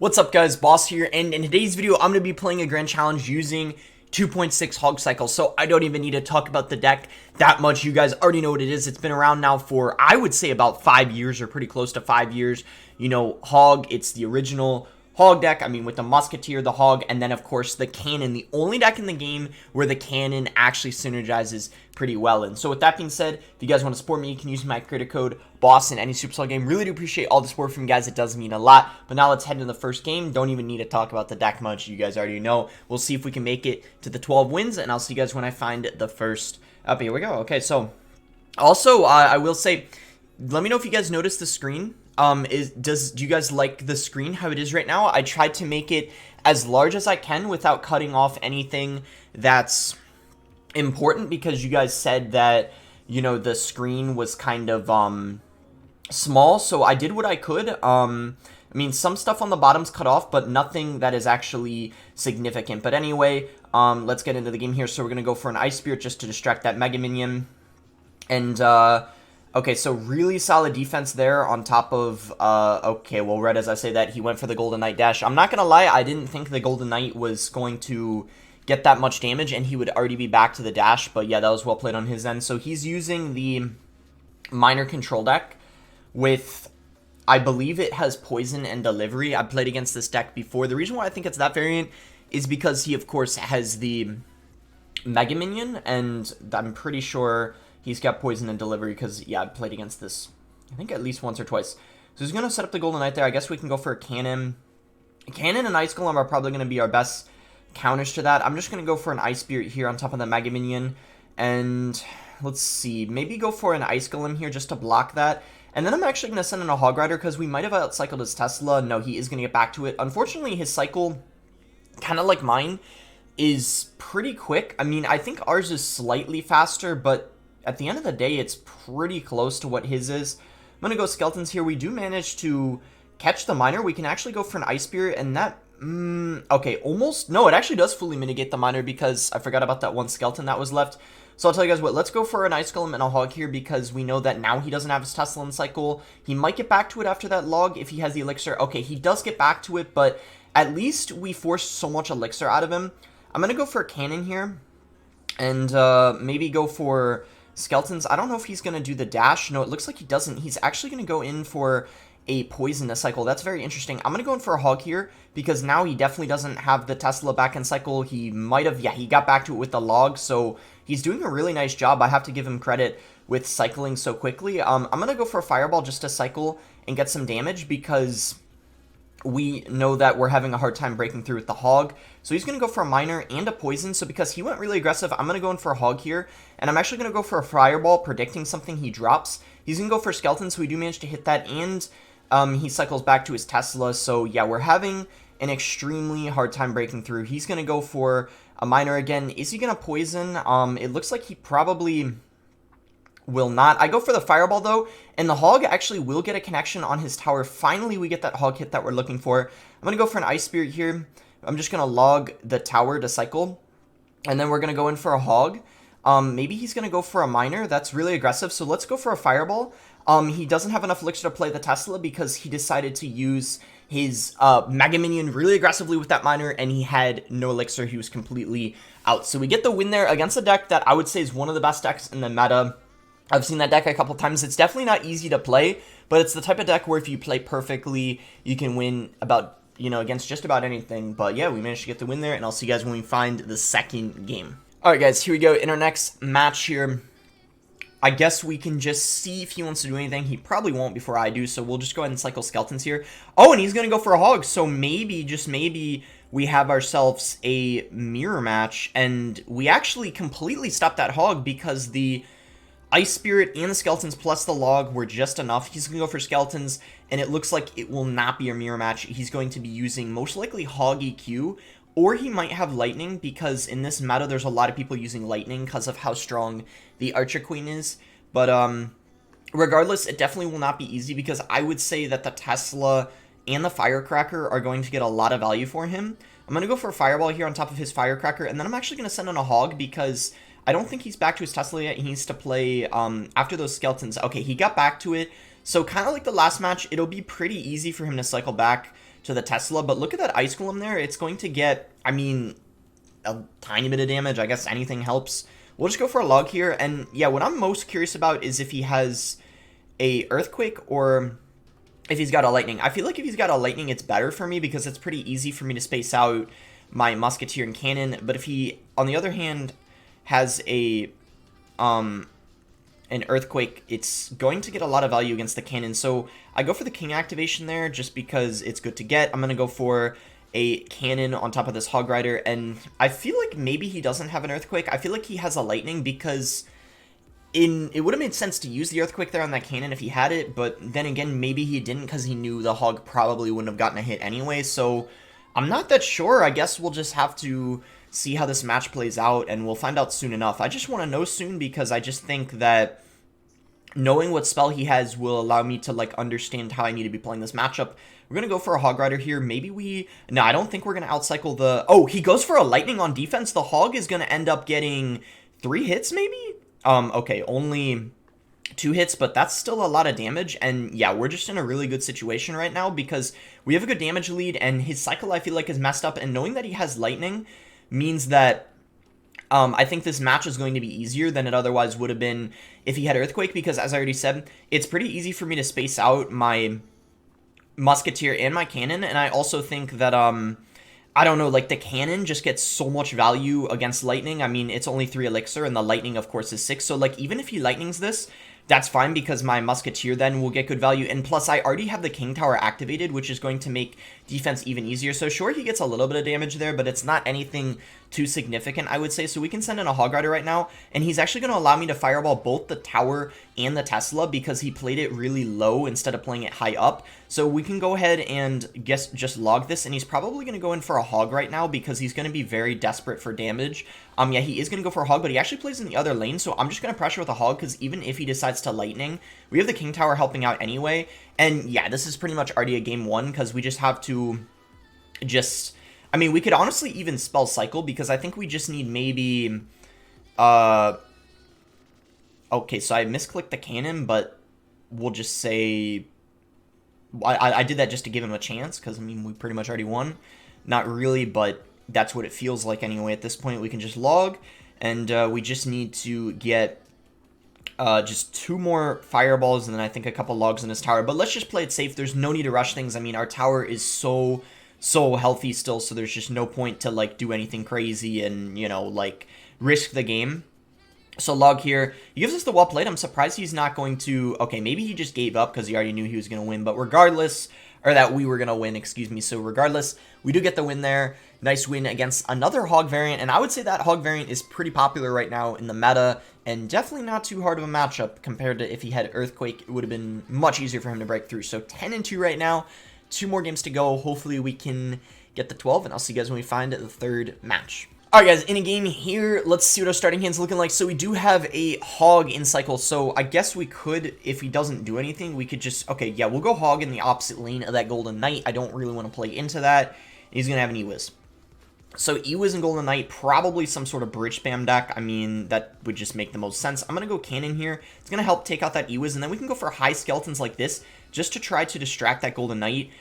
What's up guys, Boss here, and in today's video I'm going to be playing a grand challenge using 2.6 Hog Cycle, so I don't even need to talk about the deck that much. You guys already know what it is. It's been around now for, I would say, about 5 years, or pretty close to 5 years. You know, Hog, it's the original Hog deck, I mean with the Musketeer, the Hog, and then of course the Cannon, the only deck in the game where the Cannon actually synergizes pretty well. And so with that being said, if you guys want to support me, you can use my creator code BOSS in any Supercell game. Really do appreciate all the support from you guys. It does mean a lot. But now let's head into the first game. Don't even need to talk about the deck much. You guys already know. We'll see if we can make it to the 12 wins, and I'll see you guys when I find the first up. Here we go. Okay, so also I will say, let me know if you guys noticed the screen. Do you guys like the screen how it is right now? I tried to make it as large as I can without cutting off anything that's important, because you guys said that, you know, the screen was kind of small, so I did what I could. I mean, some stuff on the bottom's cut off, but nothing that is actually significant. But anyway, let's get into the game here. So we're gonna go for an Ice Spirit just to distract that Mega Minion. And okay, so really solid defense there on top of, okay, well, right as I say that, he went for the Golden Knight dash. I'm not gonna lie, I didn't think the Golden Knight was going to get that much damage, and he would already be back to the dash, but yeah, that was well played on his end. So he's using the Minor Control deck with, I believe it has Poison and Delivery. I've played against this deck before. The reason why I think it's that variant is because he, of course, has the Mega Minion, and I'm pretty sure he's got Poison and Delivery because, yeah, I've played against this, I think, at least once or twice. So he's going to set up the Golden Knight there. I guess we can go for a Cannon. Cannon and Ice Golem are probably going to be our best counters to that. I'm just going to go for an Ice Spirit here on top of the Mega Minion. And let's see, maybe go for an Ice Golem here just to block that. And then I'm actually going to send in a Hog Rider because we might have outcycled his Tesla. No, he is going to get back to it. Unfortunately, his cycle, kind of like mine, is pretty quick. I mean, I think ours is slightly faster, but at the end of the day, it's pretty close to what his is. I'm going to go Skeletons here. We do manage to catch the Miner. We can actually go for an Ice Spirit, and that, okay, almost, no, it actually does fully mitigate the Miner because I forgot about that one Skeleton that was left. So I'll tell you guys what, let's go for an Ice Golem and a Hog here because we know that now he doesn't have his Tesla in cycle. He might get back to it after that log if he has the Elixir. Okay, he does get back to it, but at least we forced so much Elixir out of him. I'm going to go for a Cannon here and maybe go for Skeletons. I don't know if he's going to do the dash. No, it looks like he doesn't. He's actually going to go in for a Poison to cycle. That's very interesting. I'm going to go in for a Hog here because now he definitely doesn't have the Tesla back in cycle. He might have, yeah, he got back to it with the log, so he's doing a really nice job. I have to give him credit with cycling so quickly. I'm going to go for a Fireball just to cycle and get some damage because we know that we're having a hard time breaking through with the Hog. So he's going to go for a Miner and a Poison. So because he went really aggressive, I'm going to go in for a Hog here. And I'm actually going to go for a Fireball, predicting something he drops. He's going to go for a Skeleton, so we do manage to hit that. And he cycles back to his Tesla. So yeah, we're having an extremely hard time breaking through. He's going to go for a Miner again. Is he going to Poison? It looks like he probably will not. I go for the Fireball though, and the Hog actually will get a connection on his tower. Finally, we get that Hog hit that we're looking for. I'm going to go for an Ice Spirit here. I'm just going to log the tower to cycle, and then we're going to go in for a Hog. Maybe he's going to go for a Miner. That's really aggressive, so let's go for a Fireball. He doesn't have enough Elixir to play the Tesla because he decided to use his Mega Minion really aggressively with that Miner, and he had no Elixir. He was completely out. So we get the win there against a deck that I would say is one of the best decks in the meta. I've seen that deck a couple times. It's definitely not easy to play, but it's the type of deck where if you play perfectly, you can win about, you know, against just about anything. But yeah, we managed to get the win there, and I'll see you guys when we find the second game. Alright guys, here we go. In our next match here, I guess we can just see if he wants to do anything. He probably won't before I do, so we'll just go ahead and cycle Skeletons here. Oh, and he's going to go for a Hog, so maybe, just maybe, we have ourselves a mirror match, and we actually completely stopped that Hog because the Ice Spirit and the Skeletons plus the log were just enough. He's going to go for Skeletons, and it looks like it will not be a mirror match. He's going to be using most likely Hog EQ, or he might have Lightning, because in this meta there's a lot of people using Lightning because of how strong the Archer Queen is. But regardless, it definitely will not be easy because I would say that the Tesla and the Firecracker are going to get a lot of value for him. I'm going to go for a Fireball here on top of his Firecracker, and then I'm actually going to send in a Hog because I don't think he's back to his Tesla yet. He needs to play after those Skeletons. Okay, he got back to it. So kind of like the last match, it'll be pretty easy for him to cycle back to the Tesla. But look at that Ice Golem there. It's going to get, I mean, a tiny bit of damage. I guess anything helps. We'll just go for a log here. And yeah, what I'm most curious about is if he has a Earthquake or if he's got a Lightning. I feel like if he's got a Lightning, it's better for me because it's pretty easy for me to space out my Musketeer and Cannon. But if he, on the other hand, has a an Earthquake, it's going to get a lot of value against the Cannon. So I go for the King activation there just because it's good to get. I'm going to go for a Cannon on top of this Hog Rider, and I feel like maybe he doesn't have an Earthquake. I feel like he has a Lightning because it would have made sense to use the Earthquake there on that Cannon if he had it, but then again, maybe he didn't because he knew the Hog probably wouldn't have gotten a hit anyway, so I'm not that sure. I guess we'll just have to see how this match plays out, and we'll find out soon enough. I just want to know soon because I just think that knowing what spell he has will allow me to, like, understand how I need to be playing this matchup. We're going to go for a Hog Rider here. Maybe we... No, I don't think we're going to outcycle the... Oh, he goes for a Lightning on defense. The Hog is going to end up getting 3 hits, maybe? Okay, only 2 hits, but that's still a lot of damage. And yeah, we're just in a really good situation right now because we have a good damage lead, and his cycle, I feel like, is messed up. And knowing that he has Lightning means that I think this match is going to be easier than it otherwise would have been if he had Earthquake, because as I already said, it's pretty easy for me to space out my Musketeer and my Cannon, and I also think that, I don't know, like, the Cannon just gets so much value against Lightning. I mean, it's only 3 Elixir, and the Lightning, of course, is 6, so, like, even if he Lightnings this, that's fine because my Musketeer then will get good value, and plus I already have the King Tower activated, which is going to make defense even easier. So sure, he gets a little bit of damage there, but it's not anything too significant, I would say. So we can send in a Hog Rider right now, and he's actually going to allow me to fireball both the tower and the Tesla because he played it really low instead of playing it high up. So we can go ahead and just log this, and he's probably going to go in for a Hog right now because he's going to be very desperate for damage. Yeah, he is going to go for a Hog, but he actually plays in the other lane, so I'm just going to pressure with a Hog because even if he decides to Lightning, we have the King Tower helping out anyway. And yeah, this is pretty much already a game 1 because we just have to just... I mean, we could honestly even spell Cycle because I think we just need maybe... Okay, so I misclicked the Cannon, but we'll just say... I did that just to give him a chance because, I mean, we pretty much already won. Not really, but that's what it feels like anyway at this point. We can just log, and we just need to get just 2 more fireballs and then I think a couple logs in his tower. But let's just play it safe. There's no need to rush things. I mean, our tower is so healthy still, so there's just no point to, like, do anything crazy and, you know, like, risk the game. So log here. He gives us the well played. I'm surprised he's not going to... Okay, maybe he just gave up because he already knew he was going to win. But regardless... Or that we were going to win, excuse me. So regardless, we do get the win there. Nice win against another Hog variant. And I would say that Hog variant is pretty popular right now in the meta. And definitely not too hard of a matchup compared to if he had Earthquake. It would have been much easier for him to break through. So 10-2 right now. 2 more games to go. Hopefully we can get the 12. And I'll see you guys when we find the 3rd match. Alright guys, in a game here, let's see what our starting hand's looking like. So we do have a Hog in cycle, so I guess we could, if he doesn't do anything, we could just, okay, yeah, we'll go Hog in the opposite lane of that Golden Knight. I don't really want to play into that. He's going to have an Ewiz. So Ewiz and Golden Knight, probably some sort of bridge spam deck. I mean, that would just make the most sense. I'm going to go Cannon here. It's going to help take out that Ewiz, and then we can go for high skeletons like this, just to try to distract that Golden Knight.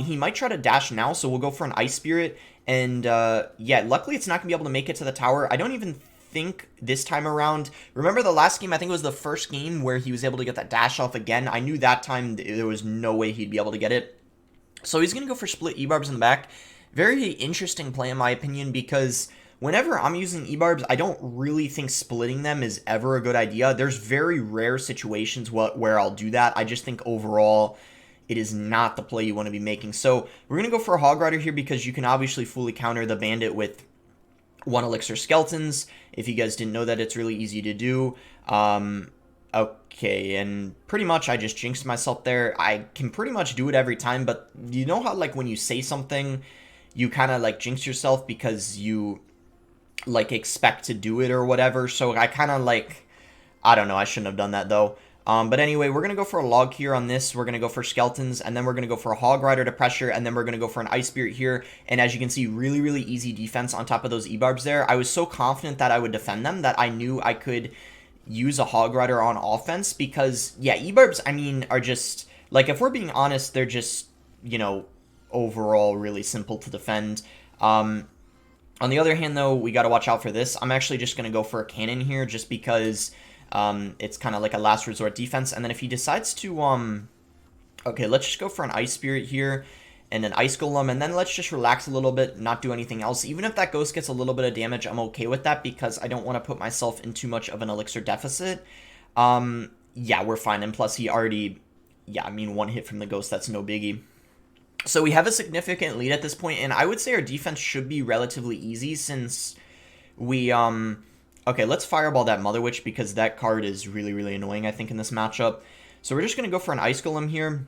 He might try to dash now, so we'll go for an Ice Spirit. And, yeah, luckily it's not going to be able to make it to the tower. I don't even think this time around... Remember the last game? I think it was the first game where he was able to get that dash off again. I knew that time there was no way he'd be able to get it. So he's going to go for split E-Barbs in the back. Very interesting play in my opinion because whenever I'm using E-Barbs, I don't really think splitting them is ever a good idea. There's very rare situations where I'll do that. I just think overall... it is not the play you want to be making. So we're going to go for a Hog Rider here because you can obviously fully counter the Bandit with 1 Elixir Skeletons. If you guys didn't know that, it's really easy to do. Okay, and pretty much I just jinxed myself there. I can pretty much do it every time, but you know how, like, when you say something, you kind of, like, jinx yourself because you, like, expect to do it or whatever. So I kind of, like, I don't know, I shouldn't have done that, though. But anyway, we're going to go for a log here on this. We're going to go for skeletons, and then we're going to go for a Hog Rider to pressure, and then we're going to go for an Ice Spirit here. And as you can see, really, really easy defense on top of those E-Barbs there. I was so confident that I would defend them that I knew I could use a Hog Rider on offense because, yeah, E-Barbs, I mean, are just, like, if we're being honest, they're just, you know, overall really simple to defend. On the other hand, though, we got to watch out for this. I'm actually just going to go for a cannon here just because it's kind of like a last resort defense. And then if he decides to... okay, let's just go for an Ice Spirit here and an Ice Golem. And then let's just relax a little bit, not do anything else. Even if that Ghost gets a little bit of damage, I'm okay with that because I don't want to put myself in too much of an Elixir deficit. Yeah, we're fine. And plus, he already... Yeah, I mean, one hit from the Ghost, that's no biggie. So we have a significant lead at this point, and I would say our defense should be relatively easy since we, okay, let's Fireball that Mother Witch because that card is really, really annoying, I think, in this matchup. So we're just going to go for an Ice Golem here,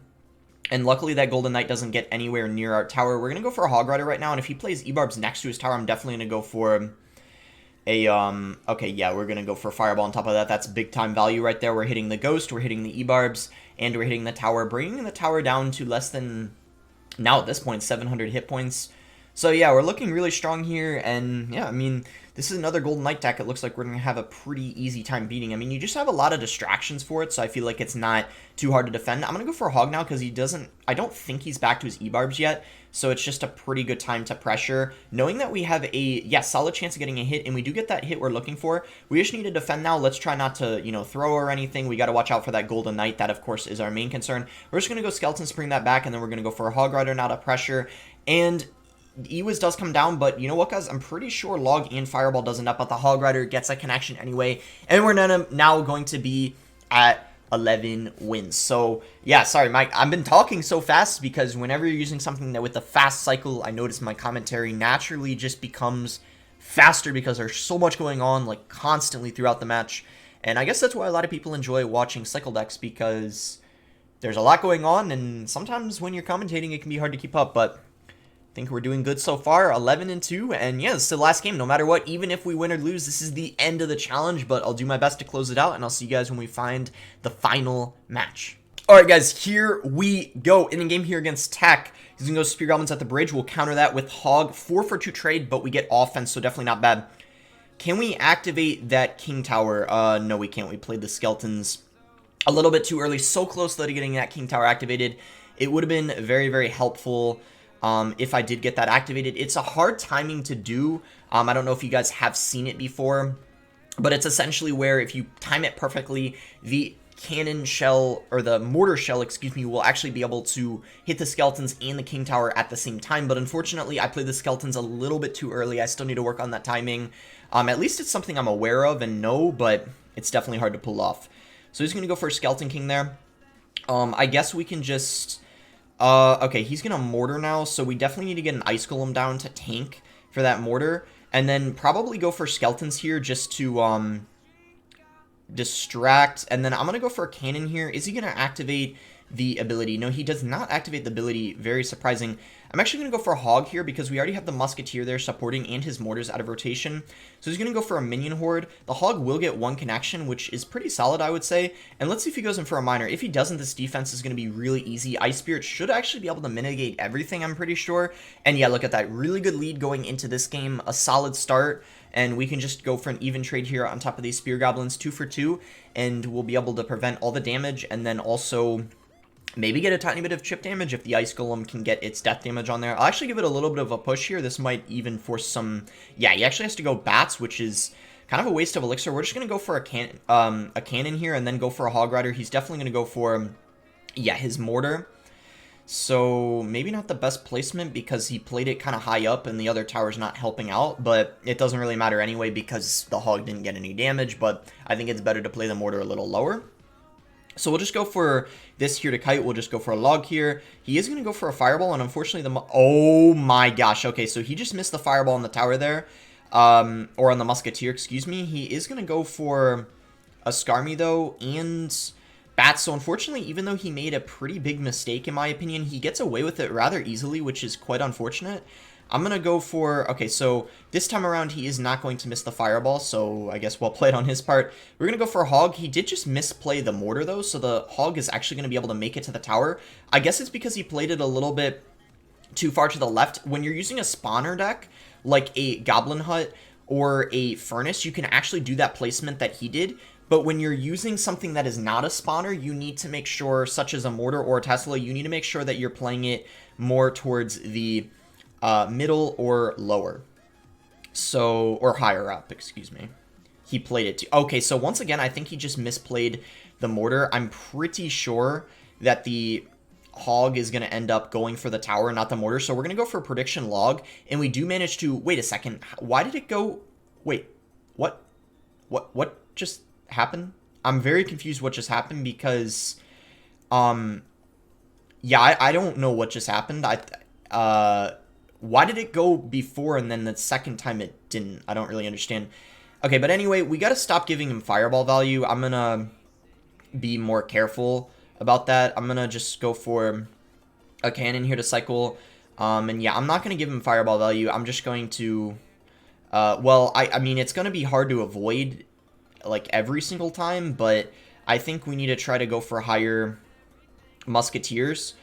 and luckily that Golden Knight doesn't get anywhere near our tower. We're going to go for a Hog Rider right now, and if he plays E-Barbs next to his tower, I'm definitely going to go for a, okay, yeah, we're going to go for a Fireball on top of that. That's big time value right there. We're hitting the Ghost, we're hitting the E-Barbs, and we're hitting the tower, bringing the tower down to less than... Now at this point, 700 hit points. So yeah, we're looking really strong here, and yeah, I mean, this is another Golden Knight deck. It looks like we're going to have a pretty easy time beating. I mean, you just have a lot of distractions for it, so I feel like it's not too hard to defend. I'm going to go for a Hog now because he doesn't... I don't think he's back to his E-Barbs yet, so it's just a pretty good time to pressure. Knowing that we have a, yeah, solid chance of getting a hit, and we do get that hit we're looking for, we just need to defend now. Let's try not to, you know, throw or anything. We got to watch out for that Golden Knight. That, of course, is our main concern. We're just going to go Skeleton Spring that back, and then we're going to go for a Hog Rider now to pressure, and... Ewiz does come down, but you know what, guys? I'm pretty sure Log and Fireball does enough, but the Hog Rider gets a connection anyway, and we're now going to be at 11 wins. So, yeah, sorry, Mike, I've been talking so fast because whenever you're using something that with a fast cycle, I notice my commentary naturally just becomes faster because there's so much going on, like, constantly throughout the match, and I guess that's why a lot of people enjoy watching cycle decks because there's a lot going on, and sometimes when you're commentating, it can be hard to keep up, but... I think we're doing good so far, 11-2, and yeah, it's the last game. No matter what, even if we win or lose, this is the end of the challenge, but I'll do my best to close it out, and I'll see you guys when we find the final match. Alright guys, here we go. In the game here against Tech, he's going to go Spear Goblins at the bridge. We'll counter that with Hog, 4 for 2 trade, but we get offense, so definitely not bad. Can we activate that King Tower? No, we can't. We played the Skeletons a little bit too early, so close to getting that King Tower activated. It would have been very, very helpful if I did get that activated. It's a hard timing to do. I don't know if you guys have seen it before, but it's essentially where if you time it perfectly, the cannon shell, or the mortar shell, excuse me, will actually be able to hit the Skeletons and the King Tower at the same time. But unfortunately, I played the Skeletons a little bit too early. I still need to work on that timing. At least it's something I'm aware of and know, but it's definitely hard to pull off. So he's going to go for a Skeleton King there. I guess we can just... okay, he's gonna Mortar now, so we definitely need to get an Ice Golem down to tank for that Mortar, and then probably go for Skeletons here just to, distract, and then I'm gonna go for a Cannon here. Is he gonna activate the ability? No, he does not activate the ability. Very surprising. I'm actually going to go for a Hog here because we already have the Musketeer there supporting and his Mortars out of rotation. So he's going to go for a Minion Horde. The Hog will get one connection, which is pretty solid, I would say. And let's see if he goes in for a Miner. If he doesn't, this defense is going to be really easy. Ice Spirit should actually be able to mitigate everything, I'm pretty sure. And yeah, look at that. Really good lead going into this game. A solid start. And we can just go for an even trade here on top of these Spear Goblins, 2 for 2. And we'll be able to prevent all the damage and then also... maybe get a tiny bit of chip damage if the Ice Golem can get its death damage on there. I'll actually give it a little bit of a push here. This might even force some... yeah, he actually has to go Bats, which is kind of a waste of Elixir. We're just going to go for a Cannon here and then go for a Hog Rider. He's definitely going to go for, yeah, his Mortar. So maybe not the best placement because he played it kind of high up and the other tower's not helping out. But it doesn't really matter anyway because the Hog didn't get any damage. But I think it's better to play the Mortar a little lower. So we'll just go for this here to kite. We'll just go for a Log here. He is going to go for a Fireball, and unfortunately oh my gosh. Okay, so he just missed the Fireball on the tower there. Or on the Musketeer, excuse me. He is going to go for a Skarmy, though, and Bats. So unfortunately, even though he made a pretty big mistake, in my opinion, he gets away with it rather easily, which is quite unfortunate. I'm going to go for... okay, so this time around, he is not going to miss the Fireball, so I guess well played on his part. We're going to go for a Hog. He did just misplay the Mortar, though, so the Hog is actually going to be able to make it to the tower. I guess it's because he played it a little bit too far to the left. When you're using a spawner deck, like a Goblin Hut or a Furnace, you can actually do that placement that he did, But when you're using something that is not a spawner, you need to make sure, such as a mortar or a Tesla, you need to make sure that you're playing it more towards the middle or lower. So, or higher up, excuse me. He played it too. Okay, so once again, I think he just misplayed the mortar. I'm pretty sure that the hog is going to end up going for the tower, not the mortar. So we're going to go for a prediction log, and we do manage to... Wait a second. Why did it go... Wait, what? What just happened? I'm very confused what just happened because... Yeah, I don't know what just happened. Why did it go before and then the second time it didn't? I don't really understand. Okay, but anyway, we got to stop giving him fireball value. I'm going to be more careful about that. I'm going to just go for a cannon here to cycle. And yeah, I'm not going to give him fireball value. I'm just going to... well, I mean, it's going to be hard to avoid, like, every single time, but I think we need to try to go for higher musketeers.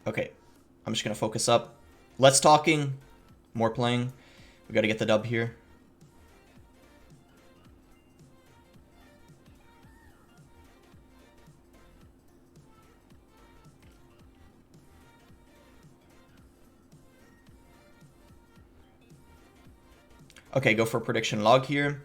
Okay, I'm just going to focus up. Less talking, more playing. We got to get the dub here. Okay, go for a prediction log here.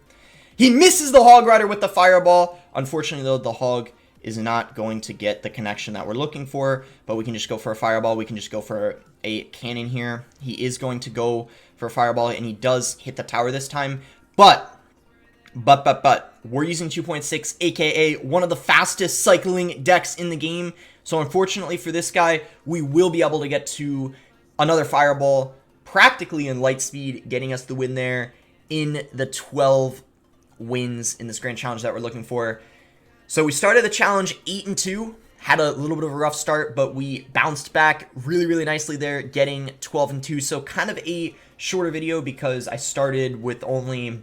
He misses the Hog Rider with the fireball. Unfortunately, though, the Hog is not going to get the connection that we're looking for, but we can just go for a fireball. We can just go for a cannon here. He is going to go for a fireball, and he does hit the tower this time, but we're using 2.6, aka one of the fastest cycling decks in the game. So unfortunately for this guy, we will be able to get to another fireball practically in light speed, getting us the win there in the 12 wins in this grand challenge that we're looking for. So we started the challenge 8-2, had a little bit of a rough start, but we bounced back really nicely there, getting 12-2. So kind of a shorter video because I started with only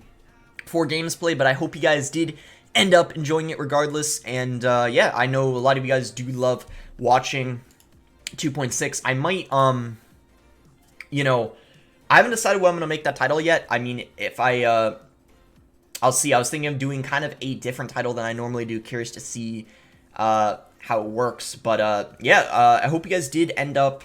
4 games played, but I hope you guys did end up enjoying it regardless. And yeah, I know a lot of you guys do love watching 2.6. I might, you know, I haven't decided what I'm going to make that title yet. I mean, if I'll see. I was thinking of doing kind of a different title than I normally do. Curious to see how it works. But yeah, I hope you guys did end up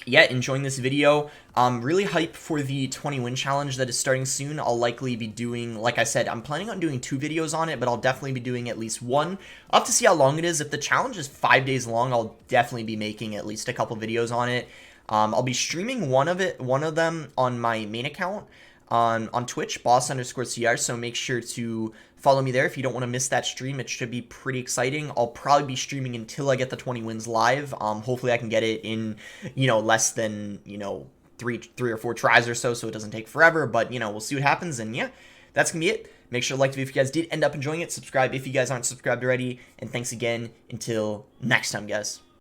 enjoying this video. Really hyped for the 20 win challenge that is starting soon. I'll likely be doing, like I said, I'm planning on doing 2 videos on it, but I'll definitely be doing at least 1. I'll have to see how long it is. If the challenge is 5 days long, I'll definitely be making at least a couple videos on it. I'll be streaming one of them on my main account on Twitch, boss_CR, so make sure to follow me there if you don't want to miss that stream. It should be pretty exciting. I'll probably be streaming until I get the 20 wins live. Hopefully I can get it in, less than, 3 or 4 tries or so it doesn't take forever, but, we'll see what happens, and yeah, that's gonna be it. Make sure to like the video if you guys did end up enjoying it, subscribe if you guys aren't subscribed already, and thanks again until next time, guys.